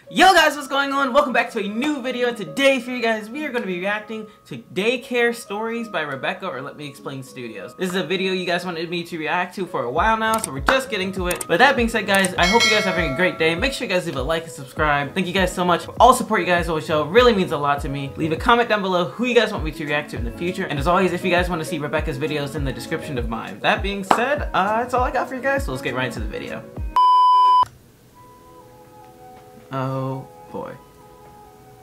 Yo guys, what's going on? Welcome back to a new video, and today for you guys, we are going to be reacting to Daycare Stories by Rebecca or Let Me Explain Studios. This is a video you guys wanted me to react to for a while now, so we're just getting to it. But that being said guys, I hope you guys are having a great day. Make sure you guys leave a like and subscribe. Thank you guys so much for all support you guys always show. It really means a lot to me. Leave a comment down below who you guys want me to react to in the future. And as always, if you guys want to see Rebecca's videos in the description of mine. That being said, that's all I got for you guys, so let's get right into the video. Oh boy.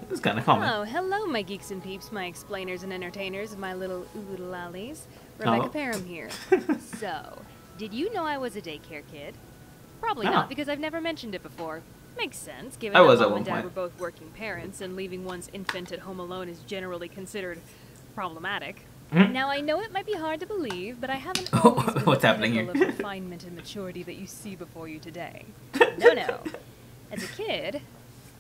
This is kind of common. Hello, my geeks and peeps, my explainers and entertainers, my little oodle-lollies. Rebecca Parham here. So, did you know I was a daycare kid? Probably not, because I've never mentioned it before. Makes sense, given that mom and dad were both working parents, and leaving one's infant at home alone is generally considered problematic. Now, I know it might be hard to believe, but I haven't always been What's happening here? the level of refinement and maturity that you see before you today. No. As a kid,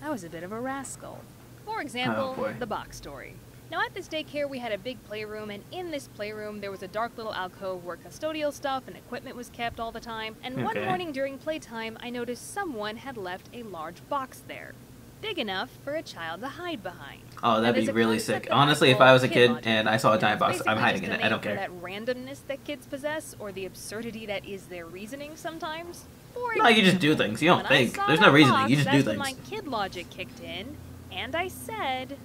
I was a bit of a rascal. For example, the box story. Now at this daycare we had a big playroom, and in this playroom there was a dark little alcove where custodial stuff and equipment was kept all the time, and one morning during playtime I noticed someone had left a large box there. Big enough for a child to hide behind. Oh, that'd be really sick. Honestly, if I was a kid and I saw a giant box, I'm hiding in it. I don't care. That randomness that kids possess, or the absurdity that is their reasoning sometimes. No, you just do things. You don't think. There's no reasoning. You just do things. My kid logic kicked in, and I said,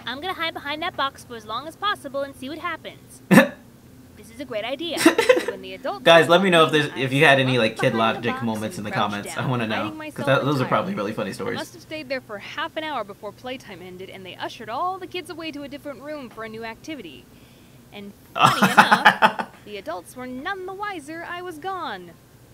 I'm gonna hide behind that box for as long as possible and see what happens. This is a great idea. So when the adults guys, let me know if you had any like kid logic moments in the comments. I want to know, because those are probably really funny stories. I must have stayed there for half an hour before playtime ended, and they ushered all the kids away to a different room for a new activity. And funny enough, the adults were none the wiser I was gone.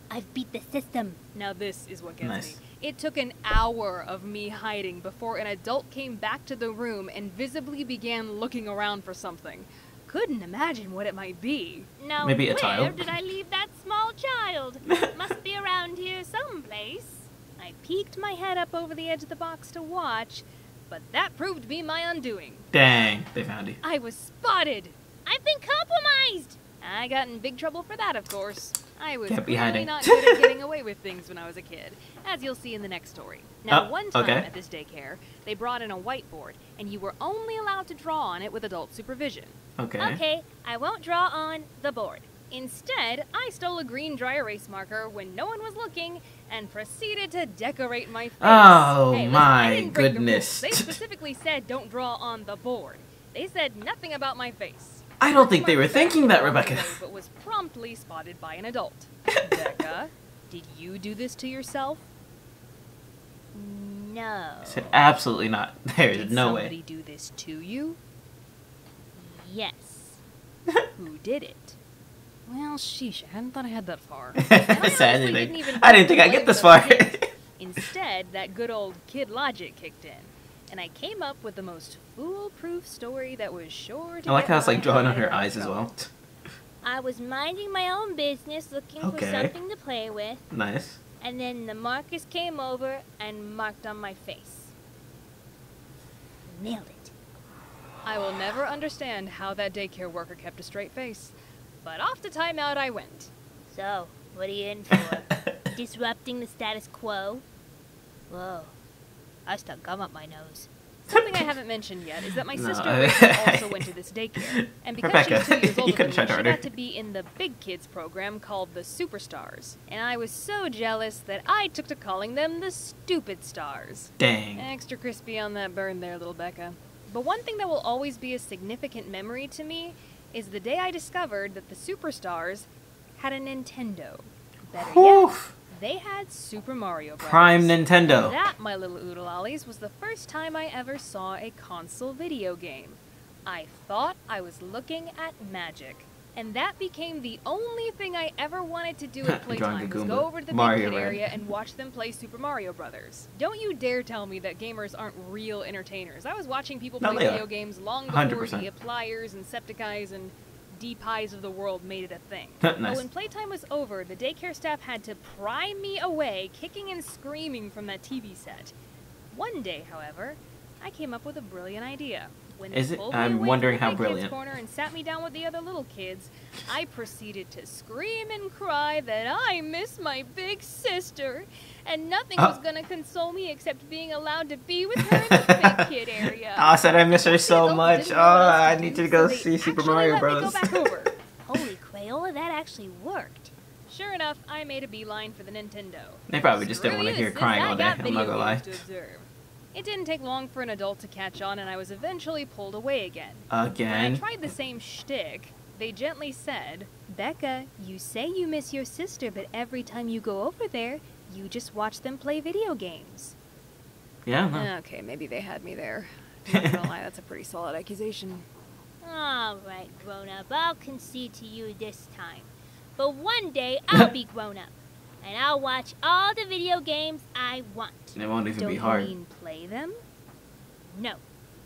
I've beat the system. Now this is what gets me. It took an hour of me hiding before an adult came back to the room and visibly began looking around for something. Couldn't imagine what it might be. Now, maybe a child? Where did I leave that small child? Must be around here someplace. I peeked my head up over the edge of the box to watch, but that proved to be my undoing. Dang, they found you. I was spotted. I've been compromised. I got in big trouble for that, of course. I was really not good at getting away with things when I was a kid, as you'll see in the next story. Now, one time at this daycare, they brought in a whiteboard, and you were only allowed to draw on it with adult supervision. Okay, I won't draw on the board. Instead, I stole a green dry erase marker when no one was looking and proceeded to decorate my face. Oh, hey, listen, my goodness. They specifically said don't draw on the board. They said nothing about my face. I don't think they were thinking that, Rebecca. But was promptly spotted by an adult. Becca, did you do this to yourself? No. I said absolutely not. There's no way. Did somebody do this to you? Yes. Who did it? Well, sheesh, I hadn't thought I had that far. I didn't think I'd get this far. Instead, that good old kid logic kicked in, and I came up with the most foolproof story that was sure to I like how it's like drawing on her eyes as well. I was minding my own business, looking for something to play with. Nice. And then the Marcus came over and marked on my face. Nailed it. I will never understand how that daycare worker kept a straight face, but off to timeout I went. So, what are you in for? Disrupting the status quo? Whoa. I stuck gum up my nose. Something I haven't mentioned yet is that my sister also went to this daycare, and because she was 2 years older than me, she got to be in the big kids program called the Superstars, and I was so jealous that I took to calling them the Stupid Stars. Dang. Extra crispy on that burn there, little Becca. But one thing that will always be a significant memory to me is the day I discovered that the Superstars had a Nintendo. Better yet, they had Super Mario Bros. Prime Nintendo. And that, my little oodle-ollies, was the first time I ever saw a console video game. I thought I was looking at magic. And that became the only thing I ever wanted to do at playtime, was go over to the big kid area and watch them play Super Mario Brothers. Don't you dare tell me that gamers aren't real entertainers. I was watching people play video games long before 100%. the Appliers and Septiceyes and D-Pies of the world made it a thing. Nice. But when playtime was over, the daycare staff had to pry me away, kicking and screaming from that TV set. One day, however, I came up with a brilliant idea. When Is they it? pulled me I'm away wondering from the how big brilliant. kids corner and sat me down with the other little kids, I proceeded to scream and cry that I miss my big sister, and nothing was gonna console me except being allowed to be with her in the big kid area. I said I miss her so much. Oh, I need to go so see Super Mario Bros. Go back over. Holy Crayola, that actually worked. Sure enough, I made a beeline for the Nintendo. They probably just didn't want to hear crying all day. I'm not gonna lie. It didn't take long for an adult to catch on, and I was eventually pulled away again. Again? When I tried the same shtick, they gently said, Becca, you say you miss your sister, but every time you go over there, you just watch them play video games. Yeah. No. Okay, maybe they had me there. I'm not gonna lie, that's a pretty solid accusation. Alright, grown-up, I'll concede to you this time. But one day, I'll be grown-up. And I'll watch all the video games I want. It won't even Don't be hard. you mean play them? No.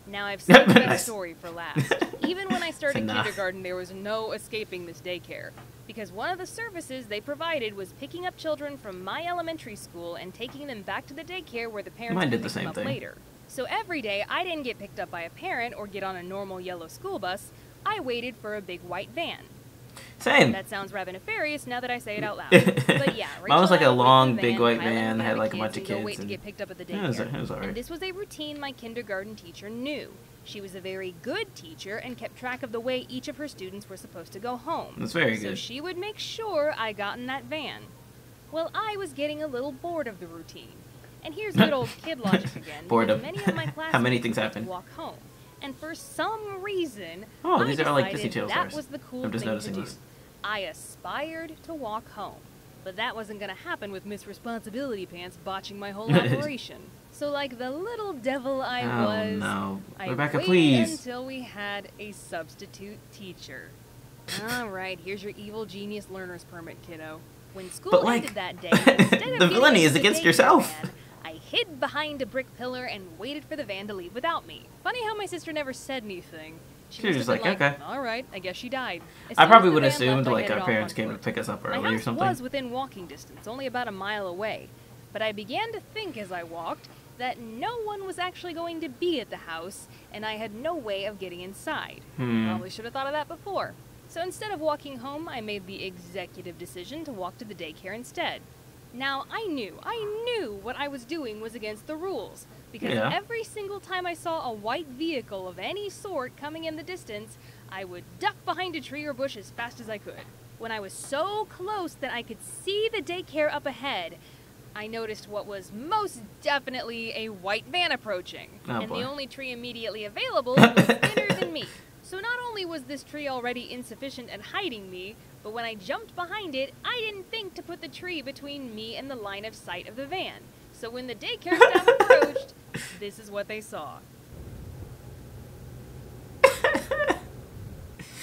Now I've saved that Nice. story for last. Even when I started Nah. kindergarten, there was no escaping this daycare. Because one of the services they provided was picking up children from my elementary school and taking them back to the daycare where the parents Mine would did the pick them same up thing. later. So every day, I didn't get picked up by a parent or get on a normal yellow school bus. I waited for a big white van. Same. That sounds rather nefarious now that I say it out loud. But yeah, Mine was like a Rachel and I long, would take the big white pile in van that front had of like the a bunch of and go kids. wait to And get picked up at the yeah, it daycare. was alright. And this was a routine my kindergarten teacher knew. She was a very good teacher and kept track of the way each of her students were supposed to go home. That's very So good. she would make sure I got in that van. Well, I was getting a little bored of the routine. And here's good old kid logic again. Boredom. Many of my classmates How many things liked happen? to walk home. And for some reason, Oh, I these are like Disney decided Channel that stars. was the cool I'm just thing noticing to do. this. I aspired to walk home. But that wasn't going to happen with Miss Responsibility Pants botching my whole operation. So like the little devil I Oh was, no. I Rebecca, waited please. until we had a substitute teacher. Alright, here's your evil genius learner's permit, kiddo. When school But, like, ended that day, instead of the getting villainy is into the against daycare yourself. van, I hid behind a brick pillar and waited for the van to leave without me. Funny how my sister never said anything. She was must just have been like, okay. Alright, I guess she died. As I soon probably as the would van assumed left, I like headed our off parents on came to foot. pick us up My early or house something. was within walking distance, only about a mile away. But I began to think as I walked that no one was actually going to be at the house, and I had no way of getting inside. Probably should have thought of that before. So instead of walking home, I made the executive decision to walk to the daycare instead. Now, I knew what I was doing was against the rules, because Yeah. every single time I saw a white vehicle of any sort coming in the distance, I would duck behind a tree or bush as fast as I could. When I was so close that I could see the daycare up ahead, I noticed what was most definitely a white van approaching. Oh, and boy. the only tree immediately available was thinner than me. So not only was this tree already insufficient at hiding me, but when I jumped behind it, I didn't think to put the tree between me and the line of sight of the van. So when the daycare staff approached, this is what they saw.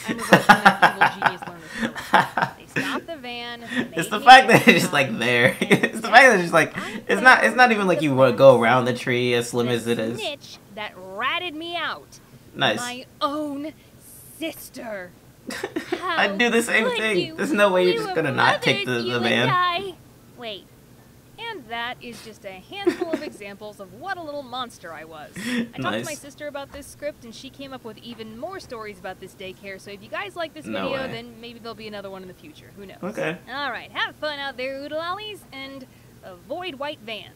I'm reversing that evil genius learner's pillar. They stopped the van. It's the made me fact get that it's just inside, like there. and It's the fact that it's just like it's not even like you would go around the tree as slim the as it is. snitch that ratted me out. Nice. My own sister. I'd do the same could thing. you? There's no way We you're just were gonna not take brothers, the you and van. I. Wait, And that is just a handful of examples of what a little monster I was. I talked to my Nice. sister about this script, and she came up with even more stories about this daycare. So if you guys like this No video, way. then maybe there'll be another one in the future. Who knows? Okay. All right, have fun out there, oodle-ollies, and avoid white vans.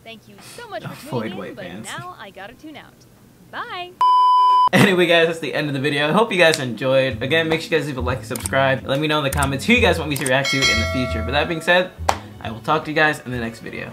Thank you so much for Avoid tuning in, white but vans. now I gotta tune out. Bye! Anyway, guys, that's the end of the video. I hope you guys enjoyed. Again, make sure you guys leave a like and subscribe. Let me know in the comments who you guys want me to react to in the future. But that being said, I will talk to you guys in the next video.